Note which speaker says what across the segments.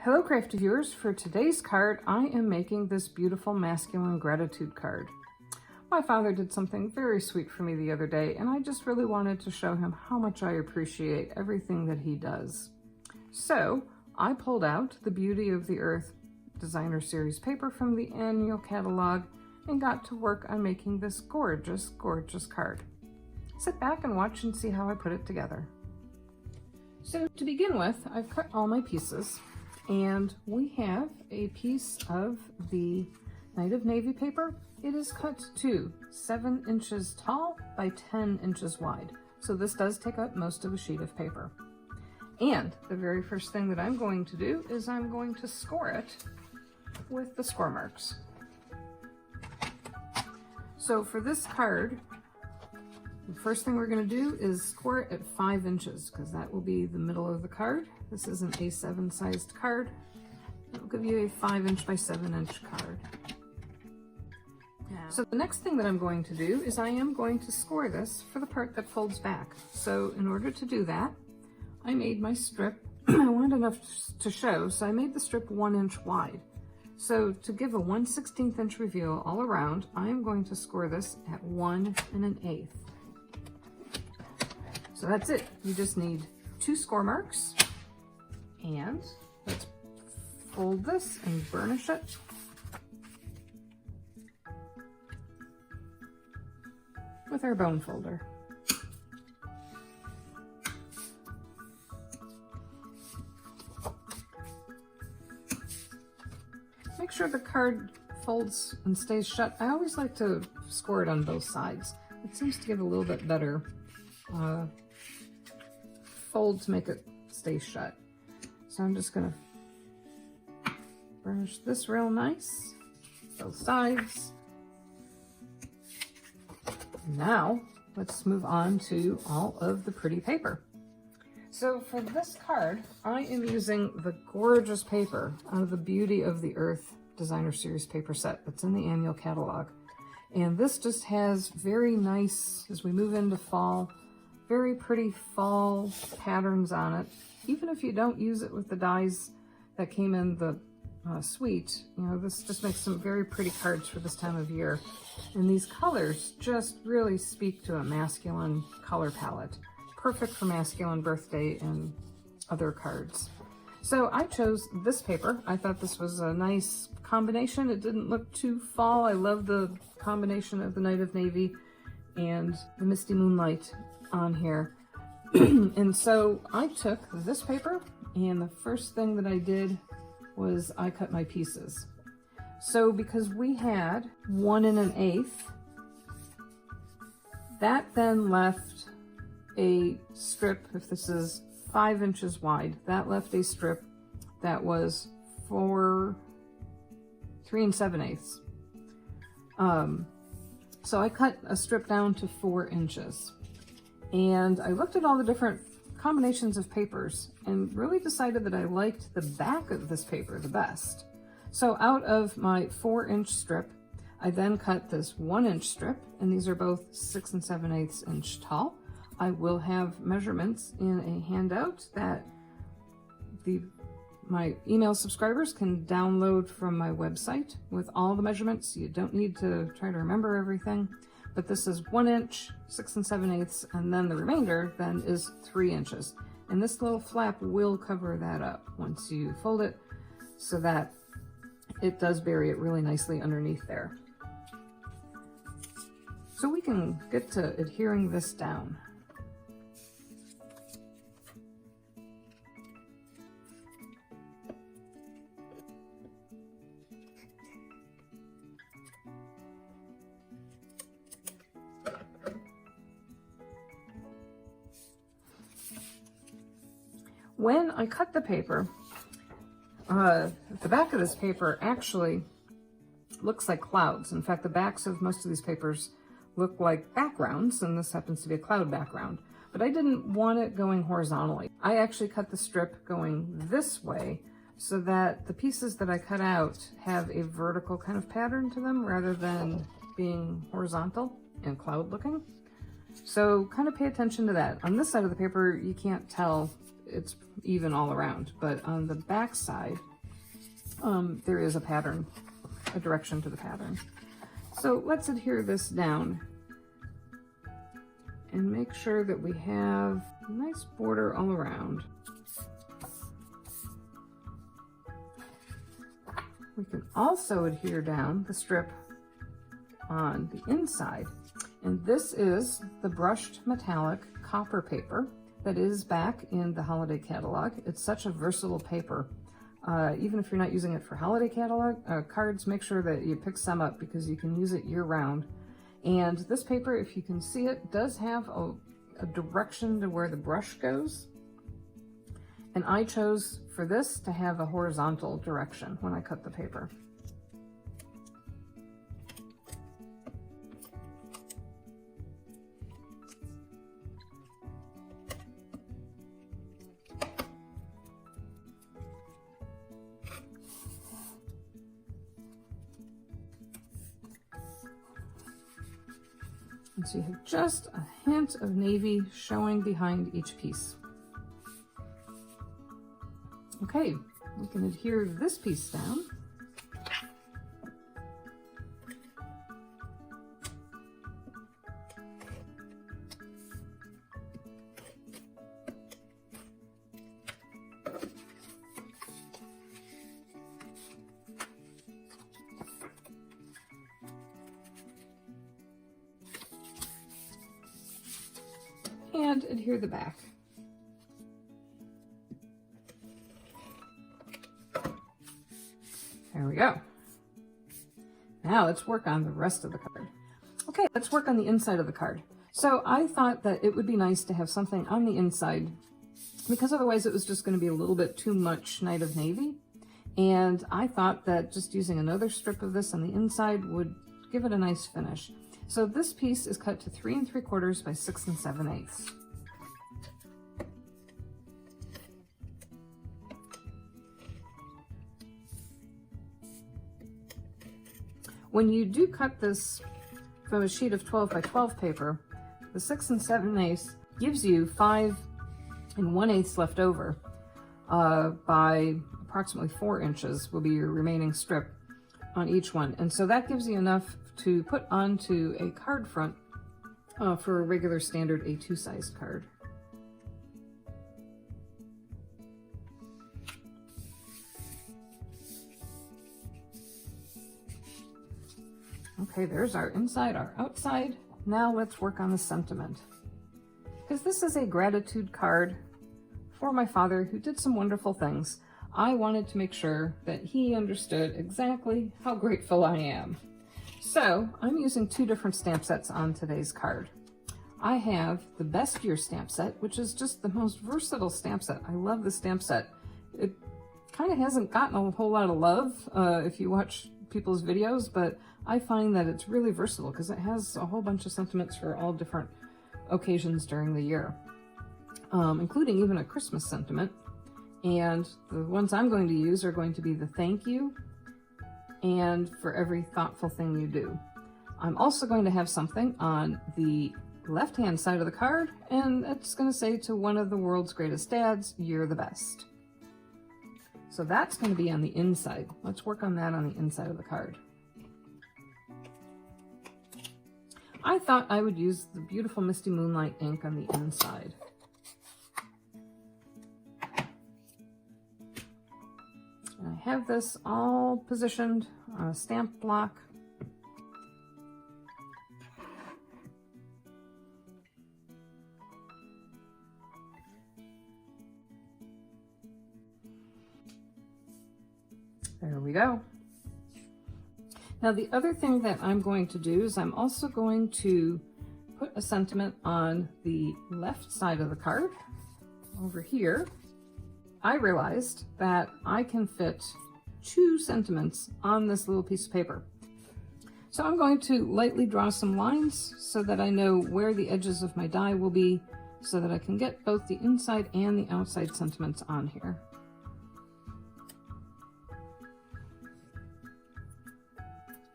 Speaker 1: Hello crafty viewers, for today's card I am making this beautiful masculine gratitude card. My father did something very sweet for me the other day and I just really wanted to show him how much I appreciate everything that he does. So I pulled out the Beauty of the Earth Designer Series paper from the annual catalog and got to work on making this gorgeous, gorgeous card. Sit back and watch and see how I put it together. So to begin with, I've cut all my pieces. And we have a piece of the Night of Navy paper. It is cut to 7 inches tall by 10 inches wide. So this does take up most of a sheet of paper. And the very first thing that I'm going to do is I'm going to score it with the score marks. So for this card, the first thing we're going to do is score it at 5 inches because that will be the middle of the card. This is an A7 sized card. It'll give you a 5 inch by 7 inch card. Yeah. So the next thing that I'm going to do is I am going to score this for the part that folds back. So in order to do that, I made my strip. I wanted enough to show, so I made the strip 1 inch wide. So to give a 1/16 inch reveal all around, I am going to score this at 1 1/8. So that's it. You just need 2 score marks. And let's fold this and burnish it. With our bone folder. Make sure the card folds and stays shut. I always like to score it on both sides. It seems to give a little bit better fold to make it stay shut. So I'm just gonna burnish this real nice, both sides. Now let's move on to all of the pretty paper. So for this card, I am using the gorgeous paper out of the Beauty of the Earth Designer Series paper set that's in the annual catalog. And this just has very nice, as we move into fall, very pretty fall patterns on it. Even if you don't use it with the dies that came in the suite, you know, this just makes some very pretty cards for this time of year. And these colors just really speak to a masculine color palette. Perfect for masculine birthday and other cards. So I chose this paper. I thought this was a nice combination. It didn't look too fall. I love the combination of the Night of Navy and the Misty Moonlight on here. And so I took this paper and the first thing that I did was I cut my pieces. So because we had 1 1/8, that then left a strip, if this is 5 inches wide, that left a strip that was 3 7/8. So I cut a strip down to 4 inches. And I looked at all the different combinations of papers and really decided that I liked the back of this paper the best. So out of my 4 inch strip, I then cut this 1 inch strip, and these are both 6 7/8 inch tall. I will have measurements in a handout that my email subscribers can download from my website with all the measurements. You don't need to try to remember everything. But this is 1 inch, 6 7/8, and then the remainder then is 3 inches. And this little flap will cover that up once you fold it so that it does bury it really nicely underneath there. So we can get to adhering this down. When I cut the paper, the back of this paper actually looks like clouds. In fact, the backs of most of these papers look like backgrounds, and this happens to be a cloud background. But I didn't want it going horizontally. I actually cut the strip going this way so that the pieces that I cut out have a vertical kind of pattern to them rather than being horizontal and cloud looking. So kind of pay attention to that. On this side of the paper, you can't tell it's even all around, but on the back side, there is a pattern, a direction to the pattern. So let's adhere this down and make sure that we have a nice border all around. We can also adhere down the strip on the inside. And this is the brushed metallic copper paper that is back in the holiday catalog. It's such a versatile paper. Even if you're not using it for holiday catalog cards, make sure that you pick some up because you can use it year round. And this paper, if you can see it, does have a direction to where the brush goes. And I chose for this to have a horizontal direction when I cut the paper. And so you have just a hint of navy showing behind each piece. Okay, we can adhere this piece down. And adhere the back. There we go. Now let's work on the rest of the card. Okay, let's work on the inside of the card. So I thought that it would be nice to have something on the inside because otherwise it was just going to be a little bit too much Night of Navy. And I thought that just using another strip of this on the inside would give it a nice finish. So this piece is cut to 3 3/4 by 6 7/8. When you do cut this from a sheet of 12 by 12 paper, the 6 7/8 gives you 5 1/8 left over by approximately 4 inches will be your remaining strip on each one. And so that gives you enough to put onto a card front for a regular standard A2 sized card. Okay, there's our inside, our outside. Now let's work on the sentiment. Because this is a gratitude card for my father who did some wonderful things. I wanted to make sure that he understood exactly how grateful I am. So I'm using 2 different stamp sets on today's card. I have the Best Year stamp set, which is just the most versatile stamp set. I love the stamp set. It kind of hasn't gotten a whole lot of love if you watch people's videos, but I find that it's really versatile because it has a whole bunch of sentiments for all different occasions during the year, including even a Christmas sentiment. And the ones I'm going to use are going to be the thank you and for every thoughtful thing you do. I'm also going to have something on the left-hand side of the card, and it's going to say to one of the world's greatest dads, you're the best. So that's going to be on the inside. Let's work on that on the inside of the card. I thought I would use the beautiful Misty Moonlight ink on the inside. And I have this all positioned on a stamp block. There we go. Now the other thing that I'm going to do is I'm also going to put a sentiment on the left side of the card over here. I realized that I can fit 2 sentiments on this little piece of paper. So I'm going to lightly draw some lines so that I know where the edges of my die will be so that I can get both the inside and the outside sentiments on here.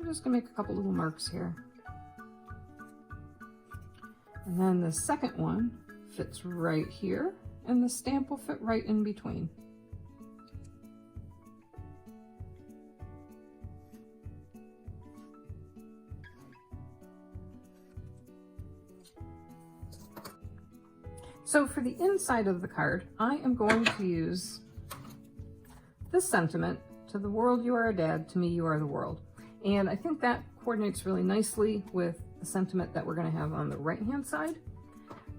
Speaker 1: I'm just going to make a couple little marks here. And then the second one fits right here, and the stamp will fit right in between. So for the inside of the card, I am going to use this sentiment, "To the world you are a dad, to me you are the world." And I think that coordinates really nicely with the sentiment that we're going to have on the right hand side.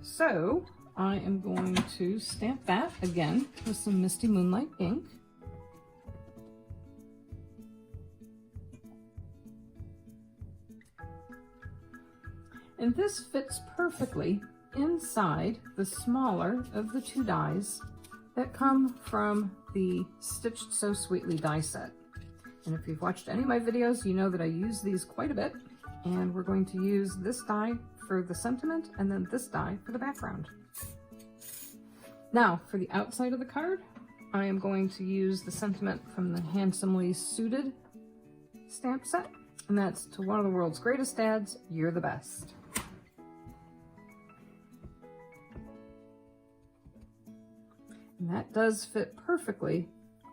Speaker 1: So I am going to stamp that again with some Misty Moonlight ink. And this fits perfectly inside the smaller of the two dies that come from the Stitched So Sweetly die set. And if you've watched any of my videos, you know that I use these quite a bit. And we're going to use this die for the sentiment and then this die for the background. Now for the outside of the card, I am going to use the sentiment from the Handsomely Suited stamp set. And that's, "To one of the world's greatest dads, you're the best." And that does fit perfectly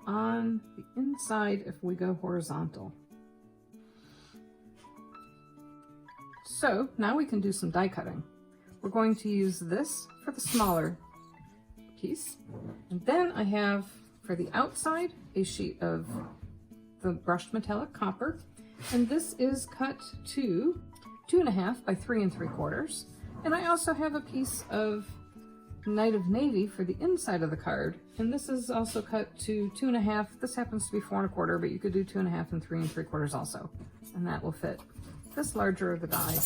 Speaker 1: on the inside if we go horizontal. So now we can do some die cutting. We're going to use this for the smaller piece. And then I have, for the outside, a sheet of the brushed metallic copper. And this is cut to 2.5 by 3 3/4. And I also have a piece of Night of Navy for the inside of the card, and this is also cut to 2.5. This happens to be 4 1/4, but you could do 2.5 and 3 3/4 also, and that will fit this larger of the die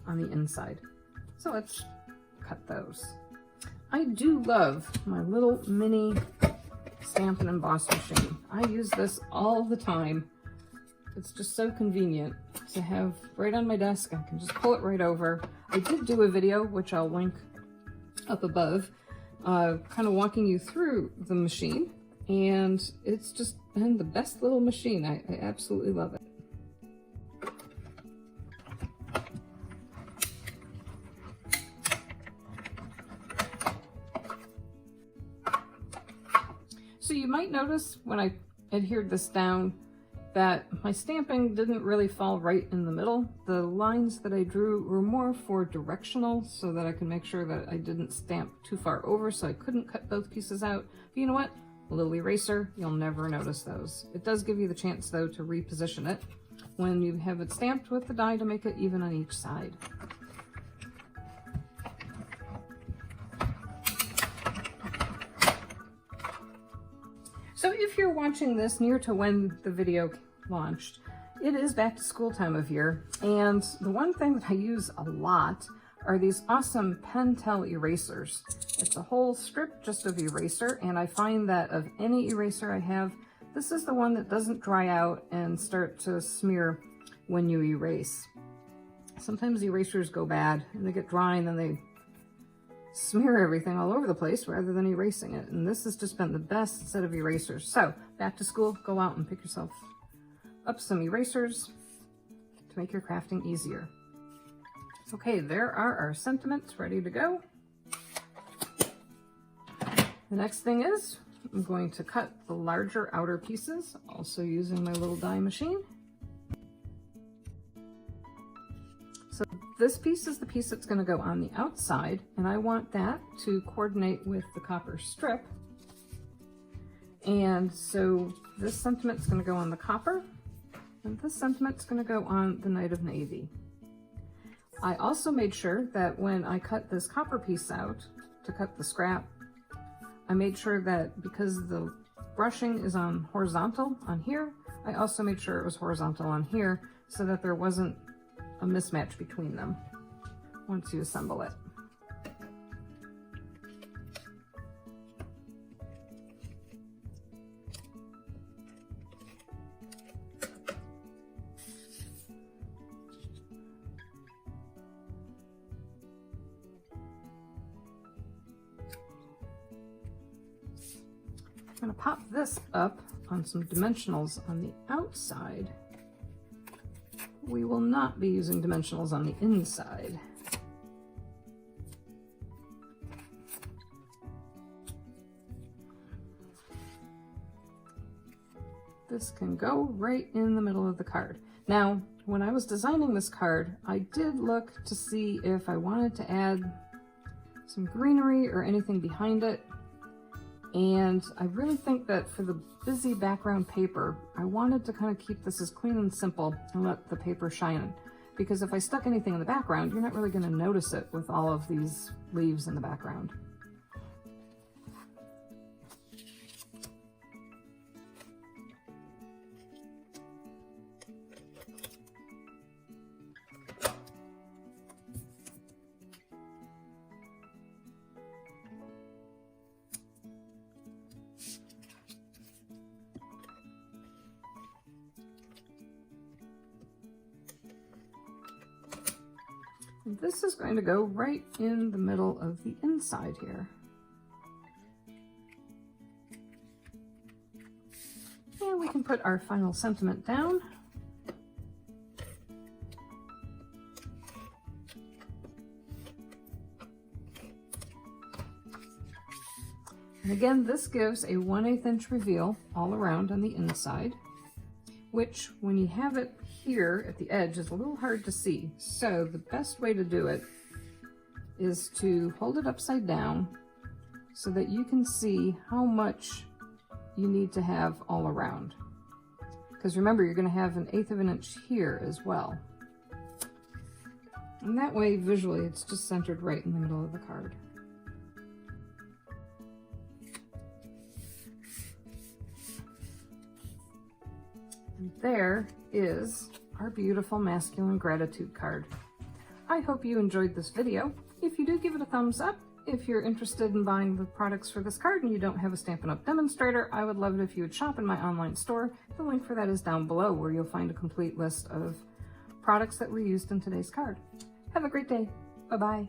Speaker 1: on the inside. So let's cut those. I do love my little mini stamp and emboss machine. I use this all the time. It's just so convenient to have right on my desk. I can just pull it right over. I did do a video, which I'll link up above, kind of walking you through the machine, and it's just been the best little machine. I absolutely love it. So you might notice when I adhered this down that my stamping didn't really fall right in the middle. The lines that I drew were more for directional so that I could make sure that I didn't stamp too far over, so I couldn't cut both pieces out. But you know what? A little eraser, you'll never notice those. It does give you the chance though to reposition it when you have it stamped with the die to make it even on each side. So if you're watching this near to when the video launched, it is back to school time of year, and the one thing that I use a lot are these awesome Pentel erasers. It's a whole strip just of eraser, and I find that of any eraser I have, this is the one that doesn't dry out and start to smear when you erase. Sometimes erasers go bad and they get dry and then they smear everything all over the place rather than erasing it. And this has just been the best set of erasers. So back to school, go out and pick yourself up some erasers to make your crafting easier. Okay, there are our sentiments ready to go. The next thing is I'm going to cut the larger outer pieces, also using my little die machine. So this piece is the piece that's going to go on the outside, and I want that to coordinate with the copper strip. And so this sentiment's going to go on the copper, and this sentiment's going to go on the Night of Navy. I also made sure that when I cut this copper piece out to cut the scrap, I made sure that because the brushing is on horizontal on here, I also made sure it was horizontal on here so that there wasn't a mismatch between them once you assemble it. I'm going to pop this up on some dimensionals on the outside. We will not be using dimensionals on the inside. this can go right in the middle of the card. Now, when I was designing this card, I did look to see if I wanted to add some greenery or anything behind it. And I really think that for the busy background paper, I wanted to kind of keep this as clean and simple and let the paper shine. Because if I stuck anything in the background, you're not really going to notice it with all of these leaves in the background. This is going to go right in the middle of the inside here. And we can put our final sentiment down. And again, this gives a 1/8 inch reveal all around on the inside, which when you have it here at the edge is a little hard to see. So the best way to do it is to hold it upside down so that you can see how much you need to have all around. Because remember, you're going to have 1/8 of an inch here as well. And that way, visually, it's just centered right in the middle of the card. And there is our beautiful masculine gratitude card. I hope you enjoyed this video. If you do, give it a thumbs up. If you're interested in buying the products for this card and you don't have a Stampin' Up! Demonstrator, I would love it if you would shop in my online store. The link for that is down below, where you'll find a complete list of products that were used in today's card. Have a great day. Bye-bye.